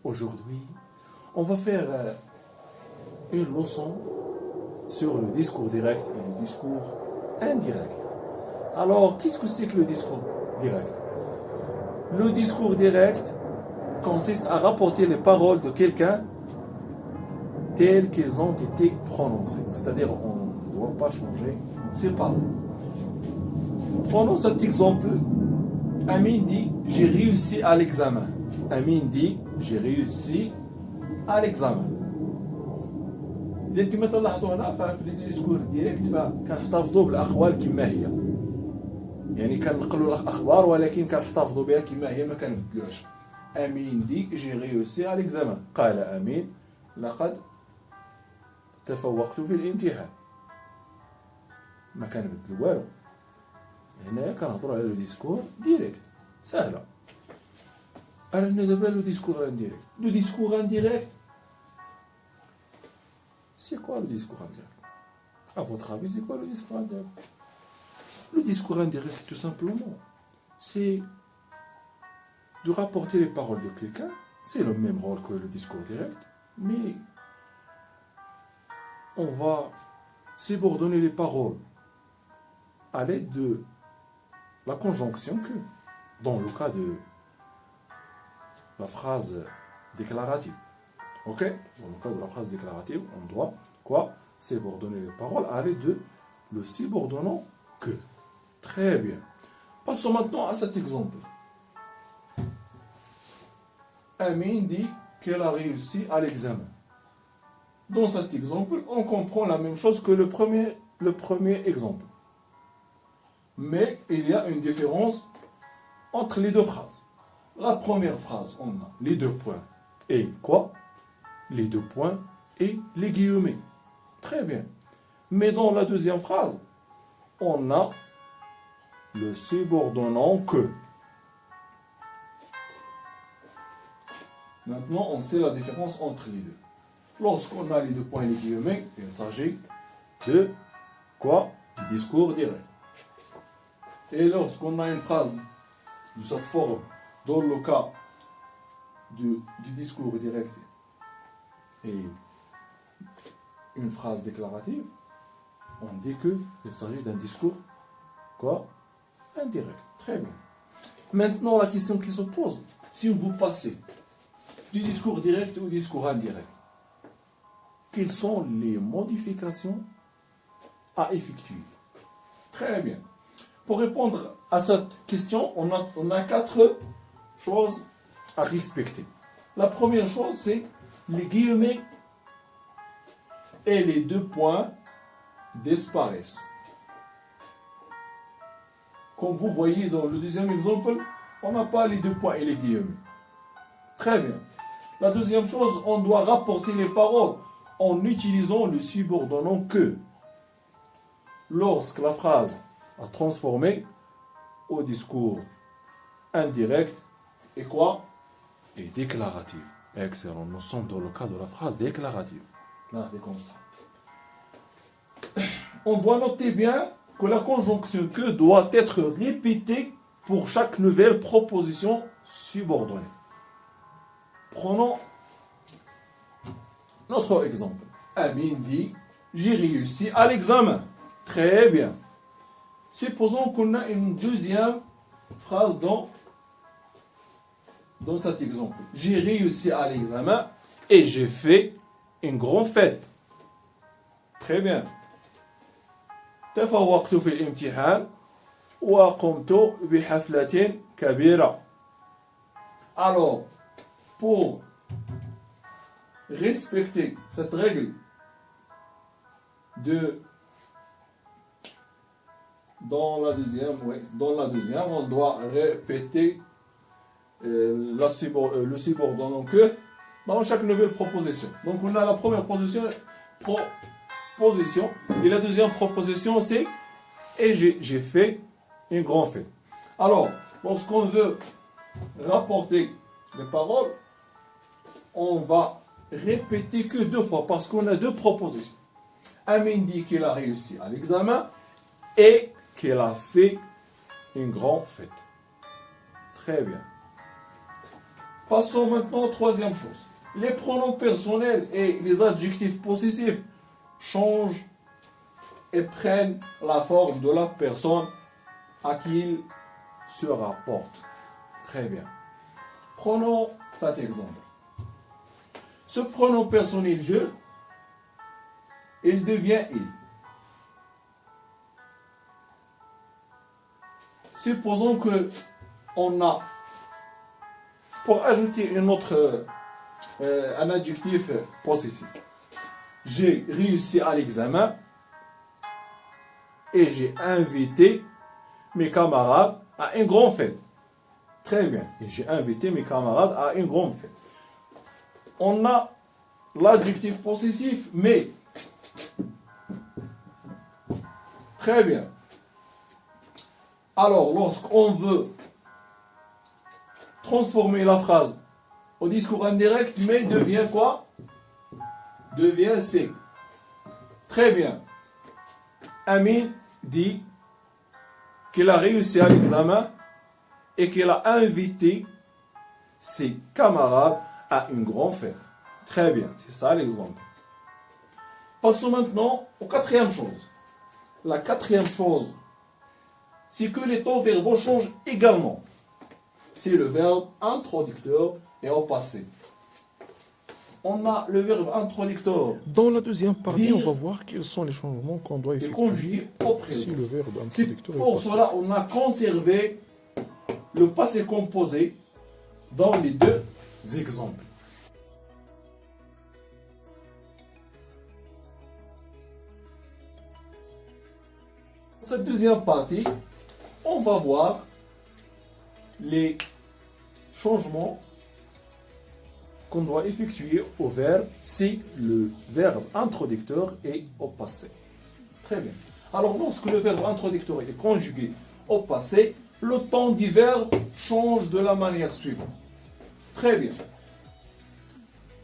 Aujourd'hui, on va faire une leçon sur le discours direct et le discours indirect. Alors, qu'est-ce que c'est que le discours direct? Le discours direct consiste à rapporter les paroles de quelqu'un telles qu'elles ont été prononcées. C'est-à-dire, on ne doit pas changer ces paroles. Prenons cet exemple. Amin dit, j'ai réussi à l'examen. Amin dit, j'ai réussi à l'examen. إذا كما تلاحظوا هنا ففي الديسكور ديريكت فكنحتفظوا بالأقوال كما هي. يعني كنقلوا الأخبار ولكن كنحتفظوا بها كما هي ما كنبدلوهاش. أمين دي j'ai réussi à l'examen. قال أمين لقد تفوقت في الامتحان. ما كنبدلوا والو. هنا كنهضروا على لو ديسكور ديريكت. سهلة. أنا دابا لو ديسكور انديريكت. لو ديسكور انديريكت c'est quoi le discours indirect? À votre avis, c'est quoi le discours indirect? Le discours indirect, tout simplement, c'est de rapporter les paroles de quelqu'un. C'est le même rôle que le discours direct, mais on va subordonner les paroles à l'aide de la conjonction que, dans le cas de la phrase déclarative. Ok? Dans le cas de la phrase déclarative, on doit quoi? Subordonner les paroles à l'aide de le subordonnant que. Très bien. Passons maintenant à cet exemple. Amine dit qu'elle a réussi à l'examen. Dans cet exemple, on comprend la même chose que le premier exemple. Mais il y a une différence entre les deux phrases. La première phrase, on a les deux points. Et quoi? Les deux points et les guillemets. Très bien. Mais dans la deuxième phrase, on a le subordonnant que. Maintenant, on sait la différence entre les deux. Lorsqu'on a les deux points et les guillemets, il s'agit de quoi? Du discours direct. Et lorsqu'on a une phrase de cette forme, dans le cas du discours direct, et une phrase déclarative, on dit qu'il s'agit d'un discours quoi? Indirect. Très bien. Maintenant, la question qui se pose, si vous passez du discours direct au discours indirect, quelles sont les modifications à effectuer? Très bien. Pour répondre à cette question, on a 4 choses à respecter. La première chose, c'est les guillemets et les deux points disparaissent. Comme vous voyez dans le deuxième exemple, on n'a pas les deux points et les guillemets. Très bien. La deuxième chose, on doit rapporter les paroles en utilisant le subordonnant que. Lorsque la phrase a transformé au discours indirect et quoi? Et déclaratif. Excellent. Nous sommes dans le cas de la phrase déclarative. Là, c'est comme ça. On doit noter bien que la conjonction que doit être répétée pour chaque nouvelle proposition subordonnée. Prenons notre exemple. Amin dit, j'ai réussi à l'examen. Très bien. Supposons qu'on a une deuxième phrase dans cet exemple. J'ai réussi à l'examen et j'ai fait une grande fête. Très bien. تفوقت في الامتحان وقمت بحفلة كبيرة. Alors, pour respecter cette règle dans la deuxième, on doit répéter le subordonnant que dans chaque nouvelle proposition. Donc on a la première proposition et la deuxième proposition c'est et j'ai fait une grande fête. Alors, lorsqu'on veut rapporter les paroles, on va répéter que 2 fois parce qu'on a 2 propositions. Amin dit qu'il a réussi à l'examen et qu'il a fait une grande fête. Très bien. Passons maintenant à troisième chose. Les pronoms personnels et les adjectifs possessifs changent et prennent la forme de la personne à qui ils se rapportent. Très bien. Prenons cet exemple. Ce pronom personnel je, il devient il. Supposons que on a, pour ajouter un adjectif possessif, j'ai réussi à l'examen et j'ai invité mes camarades à une grande fête. Très bien. Et j'ai invité mes camarades à une grande fête. On a l'adjectif possessif, mais. Très bien. Alors, lorsqu'on veut transformer la phrase au discours indirect, mais devient quoi? Devient c'est. Très bien. Amin dit qu'il a réussi à l'examen et qu'il a invité ses camarades à une grande fête. Très bien, c'est ça l'exemple. Passons maintenant aux quatrième chose. La quatrième chose, c'est que les temps verbaux changent également. C'est le verbe introducteur et au passé. On a le verbe introducteur. Dans la deuxième partie, on va voir quels sont les changements qu'on doit effectuer au présent. si le verbe C'est introducteur est pour passé. cela on a conservé le passé composé dans les deux exemples. Cette deuxième partie, on va voir les changements qu'on doit effectuer au verbe si le verbe introducteur est au passé. Très bien. Alors, lorsque le verbe introducteur est conjugué au passé, le temps du verbe change de la manière suivante. Très bien.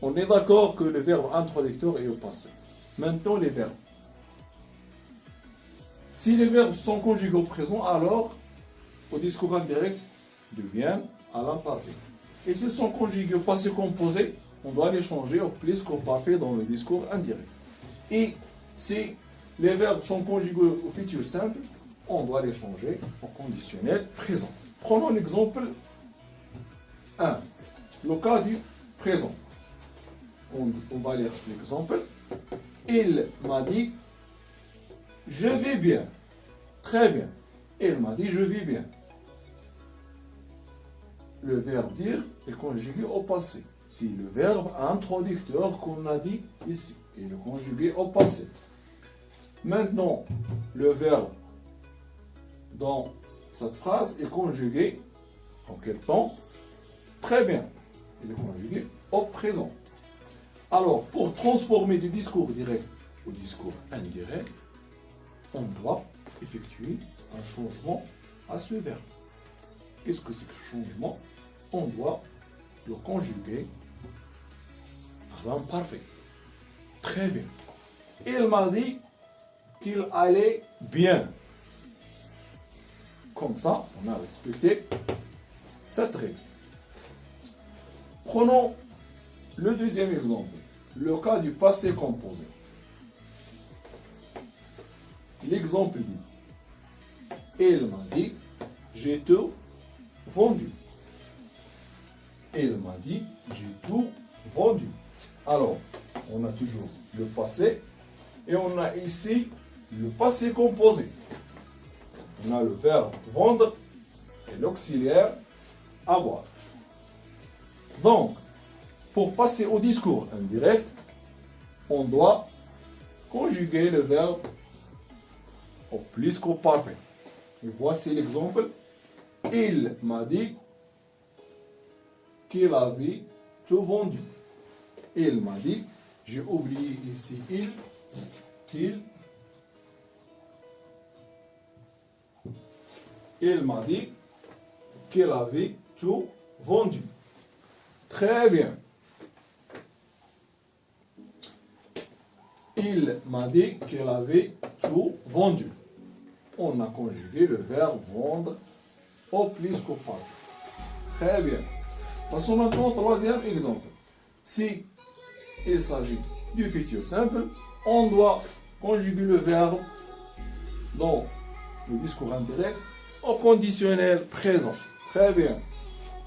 On est d'accord que le verbe introducteur est au passé. Maintenant, les verbes. Si les verbes sont conjugués au présent, alors, au discours indirect, deviennent à l'imparfait. Et s'ils sont conjugués au passé composé, on doit les changer au plus qu'au parfait dans le discours indirect. Et si les verbes sont conjugués au futur simple, on doit les changer au conditionnel présent. Prenons l'exemple 1, le cas du présent. On va lire l'exemple. Il m'a dit, je vais bien. Très bien. Il m'a dit, je vais bien. Le verbe dire est conjugué au passé. Si le verbe introducteur qu'on a dit ici est conjugué au passé. Maintenant, le verbe dans cette phrase est conjugué en quel temps? Très bien. Il est conjugué au présent. Alors, pour transformer du discours direct au discours indirect, on doit effectuer un changement à ce verbe. Qu'est-ce que c'est que ce changement? On doit le conjuguer à l'imparfait. Très bien. Il m'a dit qu'il allait bien. Comme ça, on a respecté cette règle. Prenons le deuxième exemple, le cas du passé composé. L'exemple dit, il m'a dit, j'ai tout vendu. Il m'a dit, j'ai tout vendu. Alors, on a toujours le passé et on a ici le passé composé. On a le verbe vendre et l'auxiliaire avoir. Donc, pour passer au discours indirect, on doit conjuguer le verbe au plus qu'au parfait. Et voici l'exemple. Il m'a dit qu'il avait tout vendu. Il m'a dit, j'ai oublié ici il m'a dit qu'il avait tout vendu. Très bien. Il m'a dit qu'il avait tout vendu. On a conjugué le verbe vendre au plus qu'au parfait. Très bien. Passons maintenant au troisième exemple. Si il s'agit du futur simple, on doit conjuguer le verbe dans le discours indirect au conditionnel présent. Très bien.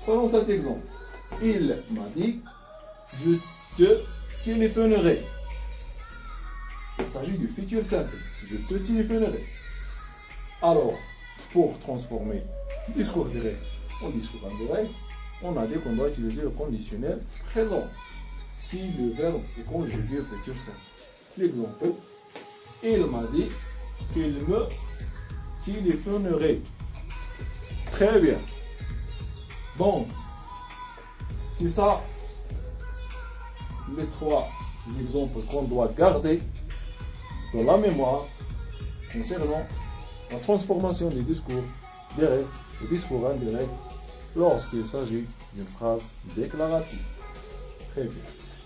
Prenons cet exemple. Il m'a dit, je te téléphonerai. Il s'agit du futur simple. Je te téléphonerai. Alors, pour transformer discours direct en discours indirect, on a dit qu'on doit utiliser le conditionnel présent si le verbe est conjugué au futur simple. L'exemple, il m'a dit qu'il me téléphonerait. Très bien. Donc, c'est ça les trois exemples qu'on doit garder dans la mémoire concernant la transformation des discours directs au discours indirect lorsqu'il s'agit d'une phrase déclarative. Très bien.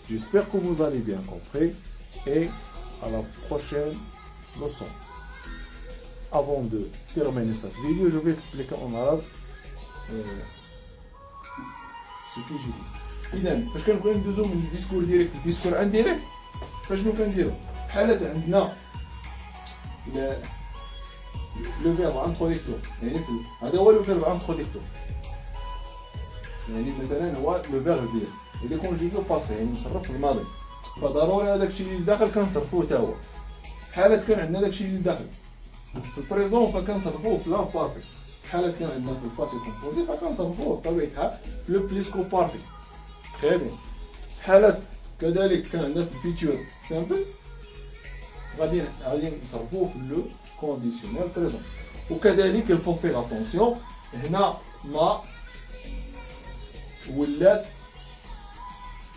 J'espère que vous allez bien compris et à la prochaine leçon. Avant de terminer cette vidéo, je vais expliquer en arabe ce que j'ai dit. إذا فاش كنبغيو ندوزو من الديسكور ديريكت للديسكور انديريكت فاشنو كنديرو؟ بحال عندنا لو فيرب انتروديكتور يعني هذا هو لو فيرب انتروديكتور يعني مثلا هو لو فيرب ديال اللي كونجيغي باسي يعني مصرف في الماضي فضروري هذاك الشيء اللي داخل كنصرفوه حتى هو بحال كان عندنا داك الشيء اللي داخل في البريزون فكنصرفوه في لام بارفي بحال كان عندنا في الباسي كومبوزي فكنصرفوه بطبيعتها في لو بليسكو بارفي très bien. في حالة كذلك كان عندنا في الفيتور سامبل غادي نصرفوه في لو كونديسيونيل بريزون وكذلك الفو فيغ اتونسيون هنا ما ولات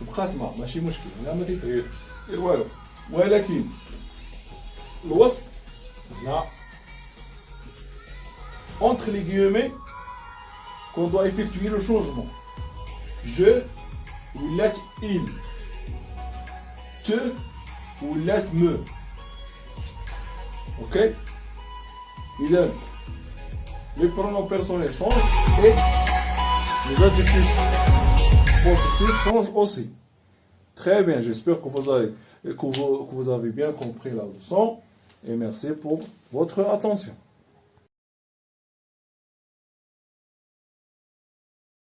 بقات ما ماشي مشكل هنا ما تيتغير والو ولكن الوسط هنا entre les guillemets qu'on doit effectuer le changement. Je ولات il, te ولات me. Ok? إذا les pronoms personnels changent et les adjectifs possessifs changent aussi. Très bien, j'espère que vous avez bien compris la leçon et merci pour votre attention.